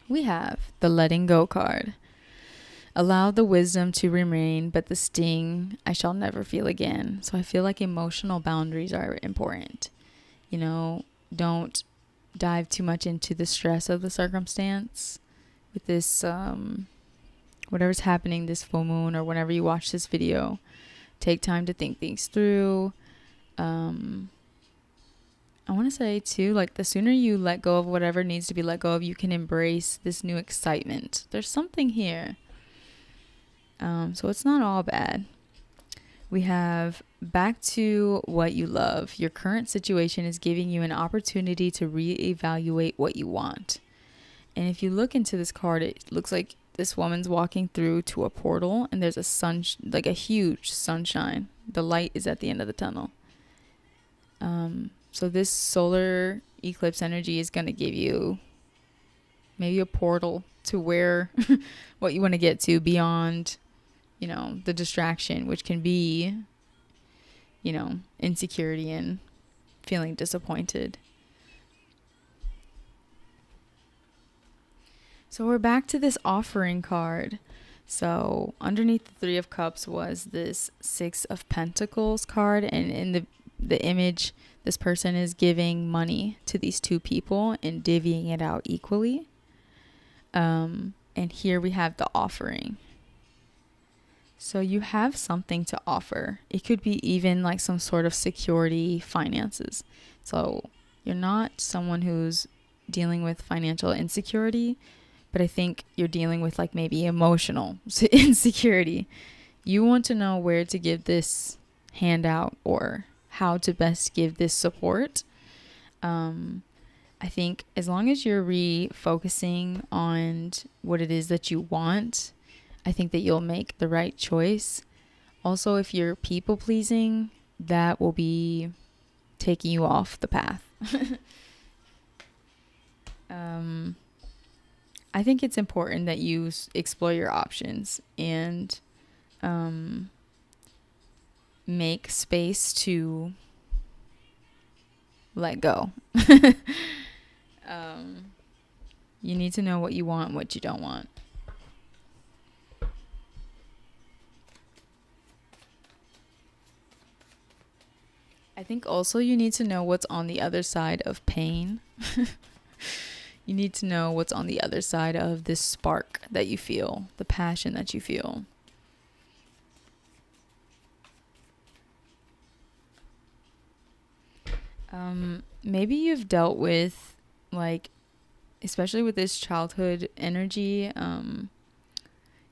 we have the letting go card. Allow the wisdom to remain, but the sting I shall never feel again. So I feel like emotional boundaries are important. You know, don't dive too much into the stress of the circumstance. With this, whatever's happening this full moon or whenever you watch this video, take time to think things through. I want to say too, like the sooner you let go of whatever needs to be let go of, you can embrace this new excitement. There's something here. So it's not all bad. We have back to what you love. Your current situation is giving you an opportunity to reevaluate what you want. And if you look into this card, it looks like this woman's walking through to a portal, and there's a like a huge sunshine. The light is at the end of the tunnel. So this solar eclipse energy is going to give you maybe a portal to where what you want to get to beyond, you know, the distraction, which can be, you know, insecurity and feeling disappointed. So we're back to this offering card. So underneath the 3 of Cups was this 6 of Pentacles card, and in the image, this person is giving money to these 2 people and divvying it out equally. And here we have the offering. So you have something to offer. It could be even like some sort of security, finances. So you're not someone who's dealing with financial insecurity, but I think you're dealing with like maybe emotional insecurity. You want to know where to give this handout or how to best give this support. I think as long as you're refocusing on what it is that you want, I think that you'll make the right choice. Also, if you're people pleasing, that will be taking you off the path. I think it's important that you explore your options and make space to let go. You need to know what you want and what you don't want. I think also you need to know what's on the other side of pain. You need to know what's on the other side of this spark that you feel, the passion that you feel. Maybe you've dealt with, like, especially with this childhood energy,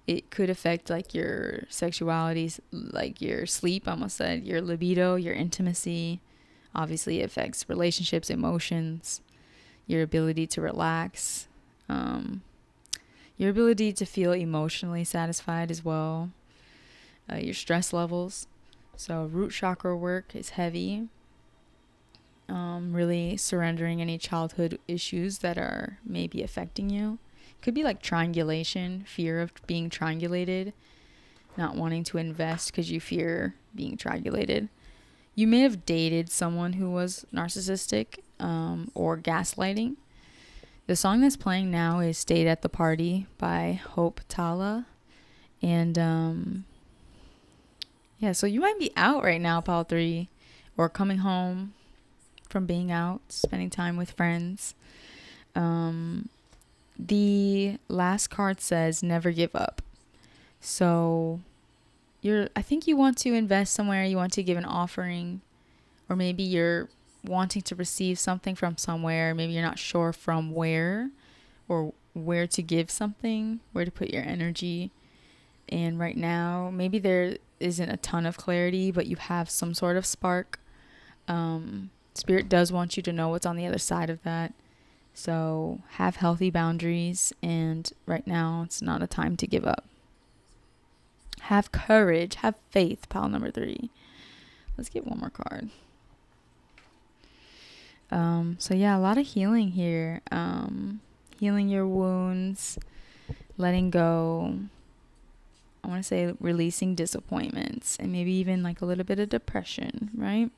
It could affect like your sexuality, like your sleep, I almost said, your libido, your intimacy. Obviously, it affects relationships, emotions, your ability to relax, um, your ability to feel emotionally satisfied as well, your stress levels. So root chakra work is heavy. Really surrendering any childhood issues that are maybe affecting you. Could be like triangulation, fear of being triangulated, not wanting to invest because you fear being triangulated. You may have dated someone who was narcissistic, or gaslighting. The song that's playing now is Stayed at the Party by Hope Tala. And yeah, so you might be out right now, Pile 3, or coming home from being out, spending time with friends. The last card says never give up. So I think you want to invest somewhere, you want to give an offering, or maybe you're wanting to receive something from somewhere. Maybe you're not sure from where or where to give something, where to put your energy. And right now, maybe there isn't a ton of clarity, but you have some sort of spark. Spirit does want you to know what's on the other side of that. So have healthy boundaries, and right now it's not a time to give up. Have courage, have faith, pile number 3. Let's get one more card. So yeah, a lot of healing here. Healing your wounds, letting go. I want to say releasing disappointments, and maybe even like a little bit of depression, right?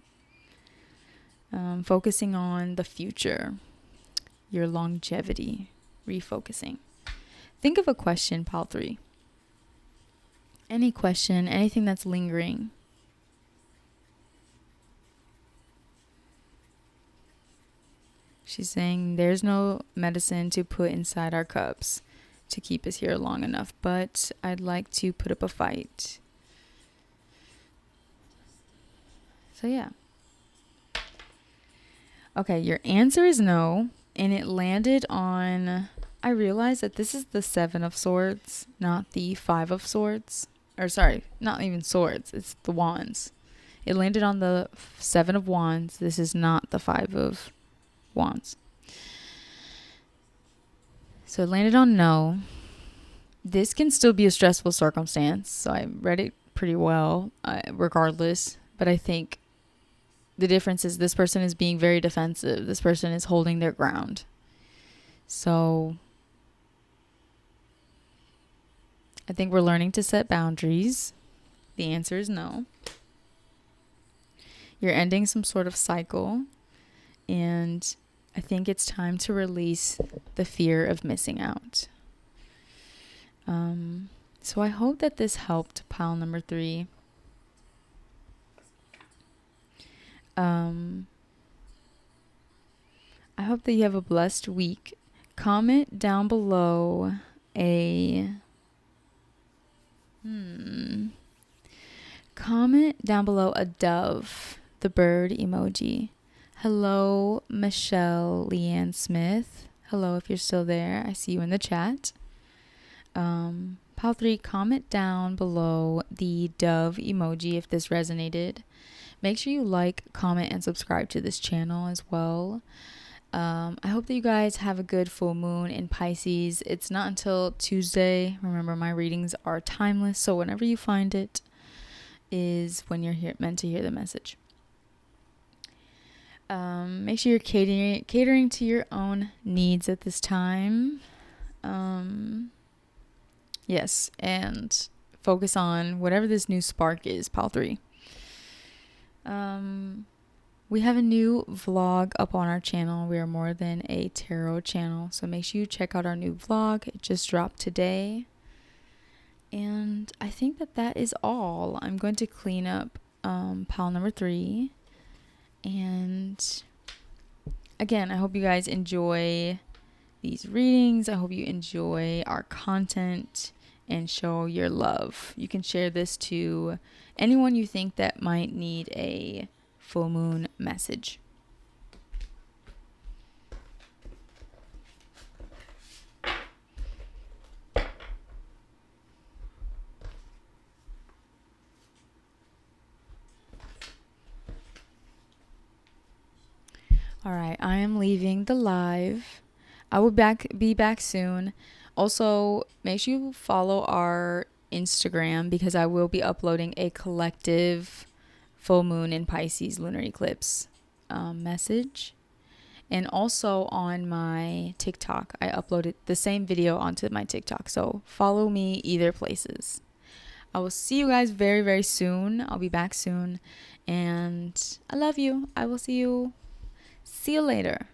Focusing on the future, your longevity, refocusing. Think of a question, pile 3. Any question, anything that's lingering. She's saying there's no medicine to put inside our cups to keep us here long enough, but I'd like to put up a fight. So yeah. Okay, your answer is no, and it landed on, I realized that this is the 7 of swords, not the 5 of swords. Or sorry, not even swords, it's the wands. It landed on the 7 of wands. This is not the 5 of wands. So it landed on no. This can still be a stressful circumstance, so I read it pretty well, regardless. But I think the difference is this person is being very defensive. This person is holding their ground. So I think we're learning to set boundaries. The answer is no. You're ending some sort of cycle, and I think it's time to release the fear of missing out. So I hope that this helped, pile number 3. I hope that you have a blessed week. Comment down below comment down below a dove, the bird emoji. Hello, Michelle Leanne Smith. Hello, if you're still there. I see you in the chat. Pile 3, comment down below the dove emoji if this resonated. Make sure you like, comment, and subscribe to this channel as well. I hope that you guys have a good full moon in Pisces. It's not until Tuesday. Remember, my readings are timeless, so whenever you find it is when you're meant to hear the message. Make sure you're catering to your own needs at this time. Yes, and focus on whatever this new spark is, pile 3. We have a new vlog up on our channel. We are more than a tarot channel, so make sure you check out our new vlog. It just dropped today. And I think that is all. I'm going to clean up pile number 3. And again, I hope you guys enjoy these readings. I hope you enjoy our content and show your love. You can share this to anyone you think that might need a full moon message. All right, I am leaving the live. I will be back soon. Also, make sure you follow our Instagram because I will be uploading a collective full moon in Pisces lunar eclipse message. And also on my TikTok, I uploaded the same video onto my TikTok. So follow me either places. I will see you guys very, very soon. I'll be back soon. And I love you. I will see you. See you later.